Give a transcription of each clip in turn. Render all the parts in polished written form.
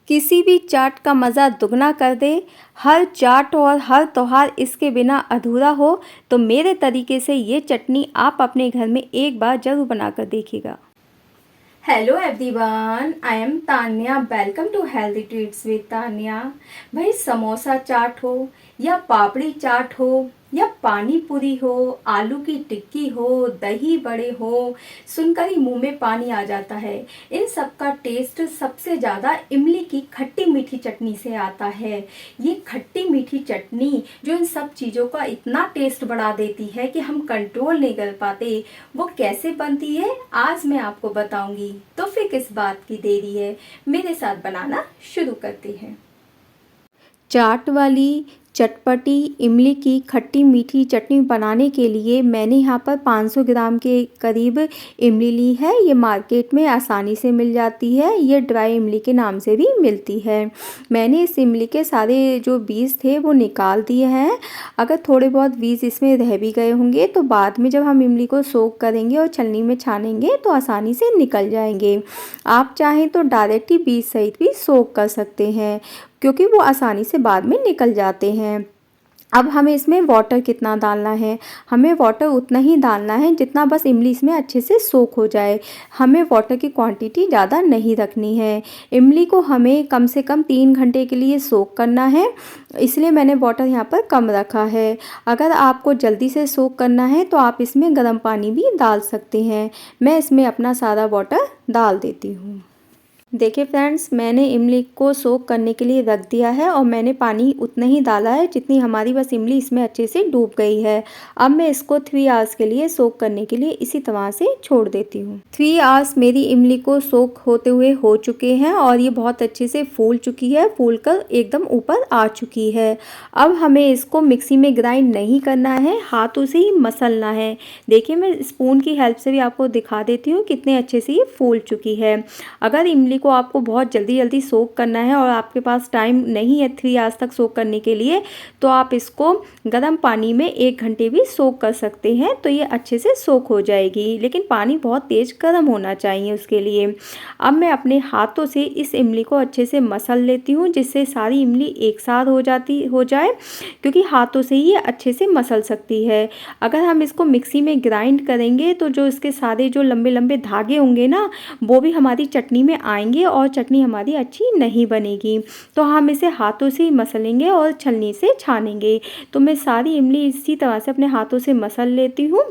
किसी भी चाट का मज़ा दुगना कर दे। हर चाट और हर त्योहार इसके बिना अधूरा हो। तो मेरे तरीके से ये चटनी आप अपने घर में एक बार ज़रूर बनाकर देखिएगा। Hello everyone, I am Tanya. Welcome to healthy treats with Tanya. भाई, समोसा चाट हो या पापड़ी चाट हो या पानी पूरी हो, आलू की टिक्की हो, दही बड़े हो, सुनकर ही मुंह में पानी आ जाता है। इन सब का टेस्ट सबसे ज़्यादा इमली की खट्टी मीठी चटनी से आता है। ये खट्टी मीठी चटनी जो इन सब चीज़ों का इतना टेस्ट बढ़ा देती है कि हम कंट्रोल नहीं कर पाते। वो कैसे बनती है आज मैं आपको बताऊंगी। तो फिर किस बात की देरी है, मेरे साथ बनाना शुरू करते हैं। चाट वाली चटपटी इमली की खट्टी मीठी चटनी बनाने के लिए मैंने यहाँ पर 500 ग्राम के करीब इमली ली है। ये मार्केट में आसानी से मिल जाती है। ये ड्राई इमली के नाम से भी मिलती है। मैंने इस इमली के सारे जो बीज थे वो निकाल दिए हैं। अगर थोड़े बहुत बीज इसमें रह भी गए होंगे तो बाद में जब हम इमली को सोक करेंगे और छलनी में छानेंगे तो आसानी से निकल जाएंगे। आप चाहें तो डायरेक्ट ही बीज सहित भी सोक कर सकते हैं, क्योंकि वो आसानी से बाद में निकल जाते हैं। अब हमें इसमें वाटर कितना डालना है, हमें वाटर उतना ही डालना है जितना बस इमली इसमें अच्छे से सोक हो जाए। हमें वाटर की क्वांटिटी ज़्यादा नहीं रखनी है। इमली को हमें कम से कम 3 घंटे के लिए सोक करना है, इसलिए मैंने वाटर यहाँ पर कम रखा है। अगर आपको जल्दी से सोक करना है तो आप इसमें गर्म पानी भी डाल सकते हैं। मैं इसमें अपना सारा वाटर डाल देती हूँ। देखिए फ्रेंड्स, मैंने इमली को सोक करने के लिए रख दिया है और मैंने पानी उतना ही डाला है जितनी हमारी बस इमली इसमें अच्छे से डूब गई है। अब मैं इसको 3 आवर्स के लिए सोक करने के लिए इसी तरह से छोड़ देती हूँ। 3 आवर्स मेरी इमली को सोक होते हुए हो चुके हैं और ये बहुत अच्छे से फूल चुकी है, फूल कर एकदम ऊपर आ चुकी है। अब हमें इसको मिक्सी में ग्राइंड नहीं करना है, हाथों से ही मसलना है। देखिए, मैं स्पून की हेल्प से भी आपको दिखा देती हूँ कितने अच्छे से ये फूल चुकी है। अगर इमली को आपको बहुत जल्दी सोक करना है और आपके पास टाइम नहीं है 3 आवर्स तक सोक करने के लिए, तो आप इसको गर्म पानी में 1 घंटे भी सोक कर सकते हैं, तो ये अच्छे से सोक हो जाएगी। लेकिन पानी बहुत तेज़ गर्म होना चाहिए उसके लिए। अब मैं अपने हाथों से इस इमली को अच्छे से मसल लेती हूँ, जिससे सारी इमली एक साथ हो जाए, क्योंकि हाथों से ही ये अच्छे से मसल सकती है। अगर हम इसको मिक्सी में ग्राइंड करेंगे तो जो इसके सारे जो लंबे लंबे धागे होंगे ना, वो भी हमारी चटनी में आएंगे और चटनी हमारी अच्छी नहीं बनेगी। तो हम इसे हाथों से ही मसलेंगे और छलनी से छानेंगे। तो मैं सारी इमली इसी तरह से अपने हाथों से मसल लेती हूँ,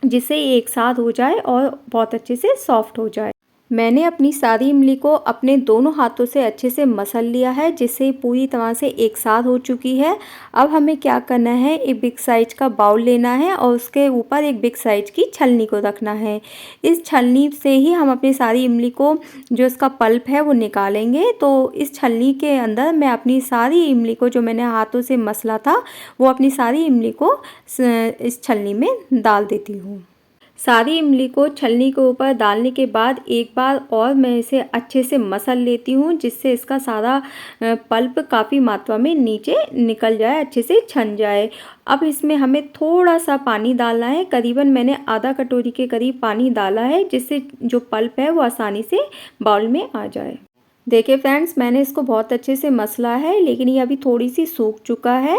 जिससे एक साथ हो जाए और बहुत अच्छे से सॉफ्ट हो जाए। मैंने अपनी सारी इमली को अपने दोनों हाथों से अच्छे से मसल लिया है, जिससे पूरी तरह से एक साथ हो चुकी है। अब हमें क्या करना है, एक बिग साइज का बाउल लेना है और उसके ऊपर एक बिग साइज की छलनी को रखना है। इस छलनी से ही हम अपनी सारी इमली को, जो इसका पल्प है, वो निकालेंगे। तो इस छलनी के अंदर मैं अपनी सारी इमली को, जो मैंने हाथों से मसला था, वो अपनी सारी इमली को इस छलनी में डाल देती हूँ। सारी इमली को छलनी के ऊपर डालने के बाद एक बार और मैं इसे अच्छे से मसल लेती हूँ, जिससे इसका सारा पल्प काफ़ी मात्रा में नीचे निकल जाए, अच्छे से छन जाए। अब इसमें हमें थोड़ा सा पानी डालना है, करीबन मैंने आधा कटोरी के करीब पानी डाला है, जिससे जो पल्प है वो आसानी से बाउल में आ जाए। देखिए फ्रेंड्स, मैंने इसको बहुत अच्छे से मसला है, लेकिन ये अभी थोड़ी सी सूख चुका है।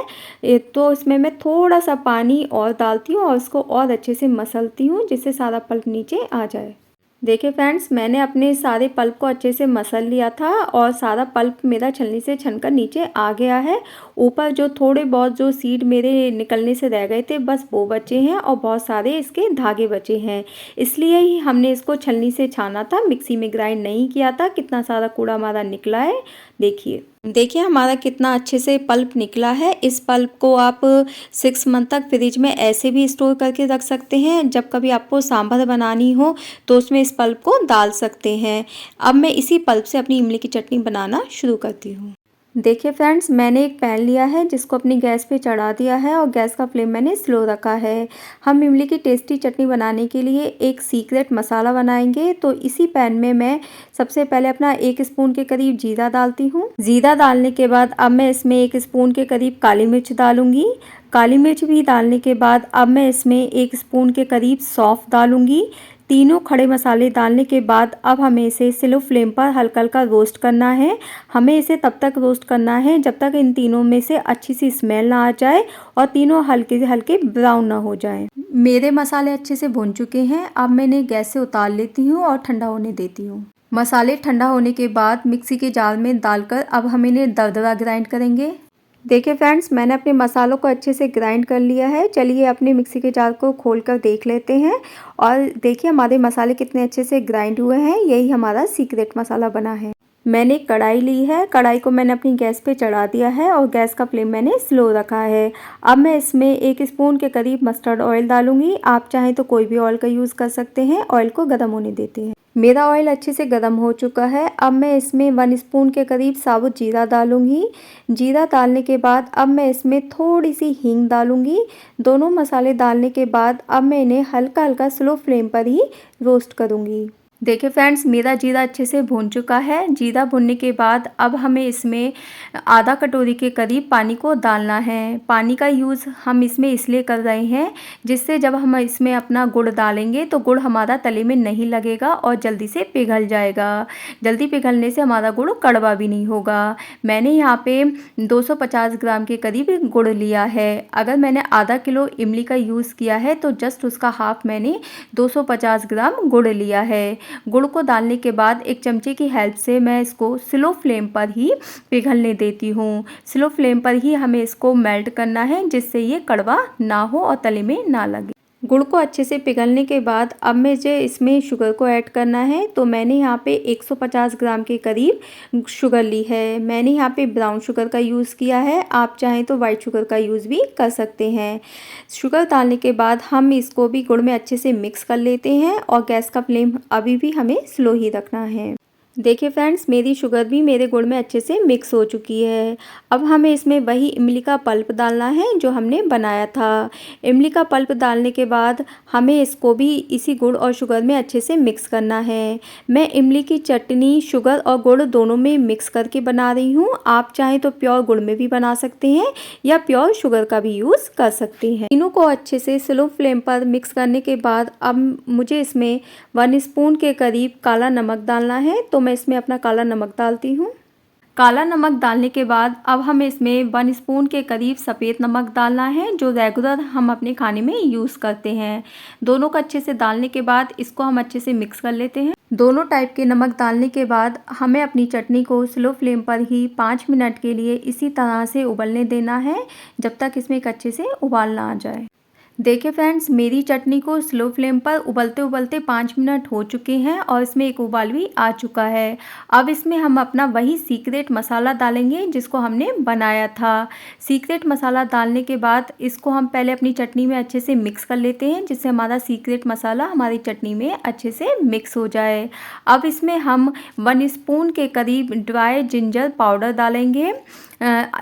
तो इसमें मैं थोड़ा सा पानी और डालती हूँ और इसको और अच्छे से मसलती हूँ, जिससे सारा पल्प नीचे आ जाए। देखिए फ्रेंड्स, मैंने अपने सारे पल्प को अच्छे से मसल लिया था और सारा पल्प मेरा छलनी से छनकर नीचे आ गया है। ऊपर जो थोड़े बहुत जो सीड मेरे निकलने से रह गए थे, बस वो बचे हैं और बहुत सारे इसके धागे बचे हैं। इसलिए ही हमने इसको छलनी से छाना था, मिक्सी में ग्राइंड नहीं किया था। कितना सारा कूड़ा हमारा निकला है, देखिए हमारा कितना अच्छे से पल्प निकला है। इस पल्प को आप 6 मंथ तक फ्रिज में ऐसे भी स्टोर करके रख सकते हैं। जब कभी आपको सांभर बनानी हो तो उसमें इस पल्प को डाल सकते हैं। अब मैं इसी पल्प से अपनी इमली की चटनी बनाना शुरू करती हूँ। देखिए फ्रेंड्स, मैंने एक पैन लिया है, जिसको अपनी गैस पे चढ़ा दिया है और गैस का फ्लेम मैंने स्लो रखा है। हम इमली की टेस्टी चटनी बनाने के लिए एक सीक्रेट मसाला बनाएंगे। तो इसी पैन में मैं सबसे पहले अपना 1 स्पून के करीब जीरा डालती हूँ। जीरा डालने के बाद अब मैं इसमें 1 स्पून के करीब काली मिर्च डालूंगी। काली मिर्च भी डालने के बाद अब मैं इसमें 1 स्पून के करीब सौंफ डालूंगी। तीनों खड़े मसाले डालने के बाद अब हमें इसे स्लो फ्लेम पर हल्का हल्का रोस्ट करना है। हमें इसे तब तक रोस्ट करना है जब तक इन तीनों में से अच्छी सी स्मेल ना आ जाए और तीनों हल्के से हल्के ब्राउन ना हो जाए। मेरे मसाले अच्छे से भुन चुके हैं। अब मैं इन्हें गैस से उतार लेती हूँ और ठंडा होने देती हूँ। मसाले ठंडा होने के बाद मिक्सी के जार में डालकर अब हम इन्हें दरदरा ग्राइंड करेंगे। देखिए फ्रेंड्स, मैंने अपने मसालों को अच्छे से ग्राइंड कर लिया है। चलिए अपने मिक्सी के जार को खोलकर देख लेते हैं और देखिए हमारे मसाले कितने अच्छे से ग्राइंड हुए हैं। यही हमारा सीक्रेट मसाला बना है। मैंने एक कढ़ाई ली है। कढ़ाई को मैंने अपनी गैस पे चढ़ा दिया है और गैस का फ्लेम मैंने स्लो रखा है। अब मैं इसमें 1 स्पून के करीब मस्टर्ड ऑयल डालूंगी। आप चाहें तो कोई भी ऑयल का यूज़ कर सकते हैं। ऑयल को गर्म होने देते हैं। मेरा ऑयल अच्छे से गर्म हो चुका है। अब मैं इसमें 1 स्पून के करीब साबुत जीरा डालूंगी। जीरा डालने के बाद अब मैं इसमें थोड़ी सी हींग डालूंगी। दोनों मसाले डालने के बाद अब मैं इन्हें हल्का हल्का स्लो फ्लेम पर ही रोस्ट करूंगी। देखिए फ्रेंड्स, मेरा जीरा अच्छे से भून चुका है। जीरा भुनने के बाद अब हमें इसमें आधा कटोरी के करीब पानी को डालना है। पानी का यूज़ हम इसमें इसलिए कर रहे हैं जिससे जब हम इसमें अपना गुड़ डालेंगे तो गुड़ हमारा तले में नहीं लगेगा और जल्दी से पिघल जाएगा। जल्दी पिघलने से हमारा गुड़ कड़वा भी नहीं होगा। मैंने यहाँ पे 250 ग्राम के करीब गुड़ लिया है। अगर मैंने आधा किलो इमली का यूज़ किया है तो जस्ट उसका हाफ मैंने 250 ग्राम गुड़ लिया है। गुड़ को डालने के बाद एक चमचे की हेल्प से मैं इसको स्लो फ्लेम पर ही पिघलने देती हूँ। स्लो फ्लेम पर ही हमें इसको मेल्ट करना है जिससे ये कड़वा ना हो और तले में ना लगे। गुड़ को अच्छे से पिघलने के बाद अब मुझे इसमें शुगर को ऐड करना है। तो मैंने यहाँ पे 150 ग्राम के करीब शुगर ली है। मैंने यहाँ पे ब्राउन शुगर का यूज़ किया है। आप चाहें तो वाइट शुगर का यूज़ भी कर सकते हैं। शुगर डालने के बाद हम इसको भी गुड़ में अच्छे से मिक्स कर लेते हैं और गैस का फ्लेम अभी भी हमें स्लो ही रखना है। देखिए फ्रेंड्स, मेरी शुगर भी मेरे गुड़ में अच्छे से मिक्स हो चुकी है। अब हमें इसमें वही इमली का पल्प डालना है जो हमने बनाया था। इमली का पल्प डालने के बाद हमें इसको भी इसी गुड़ और शुगर में अच्छे से मिक्स करना है। मैं इमली की चटनी शुगर और गुड़ दोनों में मिक्स करके बना रही हूँ। आप चाहें तो प्योर गुड़ में भी बना सकते हैं या प्योर शुगर का भी यूज़ कर सकते हैं। तीनों को अच्छे से स्लो फ्लेम पर मिक्स करने के बाद अब मुझे इसमें 1 स्पून के करीब काला नमक डालना है। तो मैं इसमें अपना काला नमक डालती हूँ। काला नमक डालने के बाद अब हमें इसमें 1 स्पून के करीब सफ़ेद नमक डालना है जो रेगुलर हम अपने खाने में यूज़ करते हैं। दोनों को अच्छे से डालने के बाद इसको हम अच्छे से मिक्स कर लेते हैं। दोनों टाइप के नमक डालने के बाद हमें अपनी चटनी को स्लो फ्लेम पर ही 5 मिनट के लिए इसी तरह से उबलने देना है जब तक इसमें एक अच्छे से उबाल ना आ जाए। देखिए फ्रेंड्स, मेरी चटनी को स्लो फ्लेम पर उबलते उबलते 5 मिनट हो चुके हैं और इसमें एक उबाल भी आ चुका है। अब इसमें हम अपना वही सीक्रेट मसाला डालेंगे जिसको हमने बनाया था। सीक्रेट मसाला डालने के बाद इसको हम पहले अपनी चटनी में अच्छे से मिक्स कर लेते हैं जिससे हमारा सीक्रेट मसाला हमारी चटनी में अच्छे से मिक्स हो जाए। अब इसमें हम 1 स्पून के करीब ड्राई जिंजर पाउडर डालेंगे।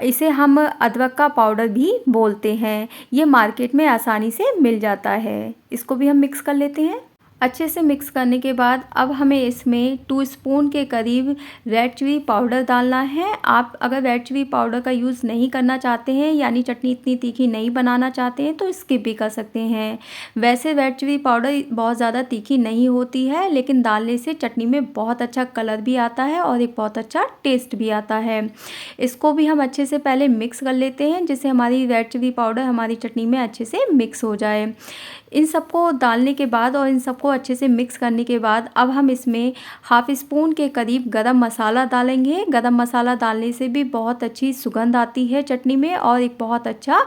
इसे हम अदरक का पाउडर भी बोलते हैं। ये मार्केट में आसानी से मिल जाता है। इसको भी हम मिक्स कर लेते हैं। अच्छे से मिक्स करने के बाद अब हमें इसमें 2 स्पून के करीब रेड चिली पाउडर डालना है। आप अगर रेड चिली पाउडर का यूज़ नहीं करना चाहते हैं यानी चटनी इतनी तीखी नहीं बनाना चाहते हैं तो स्किप भी कर सकते हैं। वैसे रेड चिली पाउडर बहुत ज़्यादा तीखी नहीं होती है लेकिन डालने से चटनी में बहुत अच्छा कलर भी आता है और एक बहुत अच्छा टेस्ट भी आता है। इसको भी हम अच्छे से पहले मिक्स कर लेते हैं जिससे हमारी रेड चिली पाउडर हमारी चटनी में अच्छे से मिक्स हो जाए। इन सबको डालने के बाद और इन सबको अच्छे से मिक्स करने के बाद अब हम इसमें हाफ स्पून के करीब गरम मसाला डालेंगे। गरम मसाला डालने से भी बहुत अच्छी सुगंध आती है चटनी में और एक बहुत अच्छा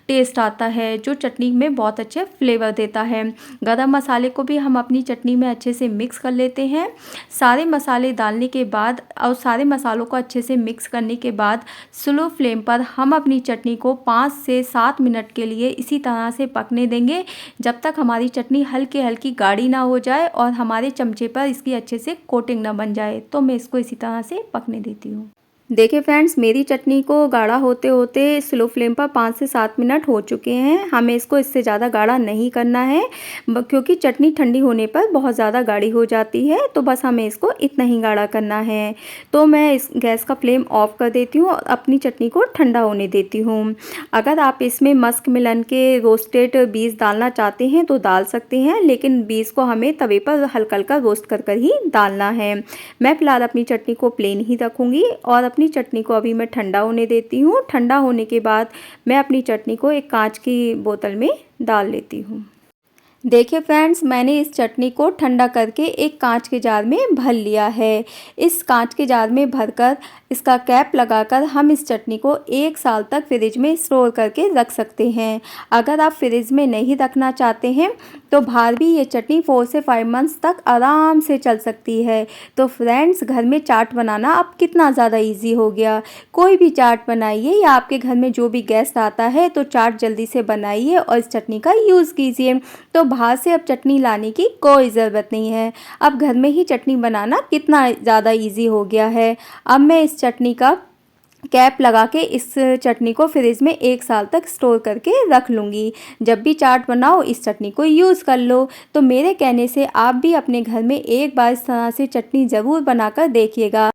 टेस्ट आता है जो चटनी में बहुत अच्छे फ्लेवर देता है। गरम मसाले को भी हम अपनी चटनी में अच्छे से मिक्स कर लेते हैं। सारे मसाले डालने के बाद और सारे मसालों को अच्छे से मिक्स करने के बाद स्लो फ्लेम पर हम अपनी चटनी को 5 से 7 मिनट के लिए इसी तरह से पकने देंगे जब तक हमारी चटनी हल्की हल्की गाढ़ी ना हो जाए और हमारे चमचे पर इसकी अच्छे से कोटिंग ना बन जाए। तो मैं इसको इसी तरह से पकने देती हूँ। देखिए फ्रेंड्स, मेरी चटनी को गाढ़ा होते होते स्लो फ्लेम पर 5 से 7 मिनट हो चुके हैं। हमें इसको इससे ज़्यादा गाढ़ा नहीं करना है क्योंकि चटनी ठंडी होने पर बहुत ज़्यादा गाढ़ी हो जाती है, तो बस हमें इसको इतना ही गाढ़ा करना है। तो मैं इस गैस का फ्लेम ऑफ कर देती हूँ और अपनी चटनी को ठंडा होने देती हूँ। अगर आप इसमें मस्क मिलन के रोस्टेड बीज डालना चाहते हैं तो डाल सकते हैं, लेकिन बीज को हमें तवे पर हल्का हल्का रोस्ट कर कर ही डालना है। मैं फ़िलहाल अपनी चटनी को प्लेन ही रखूँगी और अपनी चटनी को अभी मैं ठंडा होने देती हूँ। ठंडा होने के बाद मैं अपनी चटनी को एक कांच की बोतल में डाल लेती हूँ। देखिए फ्रेंड्स, मैंने इस चटनी को ठंडा करके एक कांच के जार में भर लिया है। इस कांच के जार में भरकर इसका कैप लगाकर हम इस चटनी को 1 साल तक फ्रिज में स्टोर करके रख सकते हैं। अगर आप फ्रिज में नहीं रखना चाहते हैं तो बाहर भी ये चटनी 4 से 5 मंथ्स तक आराम से चल सकती है। तो फ्रेंड्स, घर में चाट बनाना अब कितना ज़्यादा ईजी हो गया। कोई भी चाट बनाइए या आपके घर में जो भी गेस्ट आता है तो चाट जल्दी से बनाइए और इस चटनी का यूज़ कीजिए। तो बाहर से अब चटनी लाने की कोई ज़रूरत नहीं है। अब घर में ही चटनी बनाना कितना ज़्यादा ईजी हो गया है। अब मैं इस चटनी का कैप लगा के इस चटनी को फ्रिज में 1 साल तक स्टोर करके रख लूँगी। जब भी चाट बनाओ इस चटनी को यूज़ कर लो। तो मेरे कहने से आप भी अपने घर में एक बार इस तरह से चटनी ज़रूर बनाकर देखिएगा।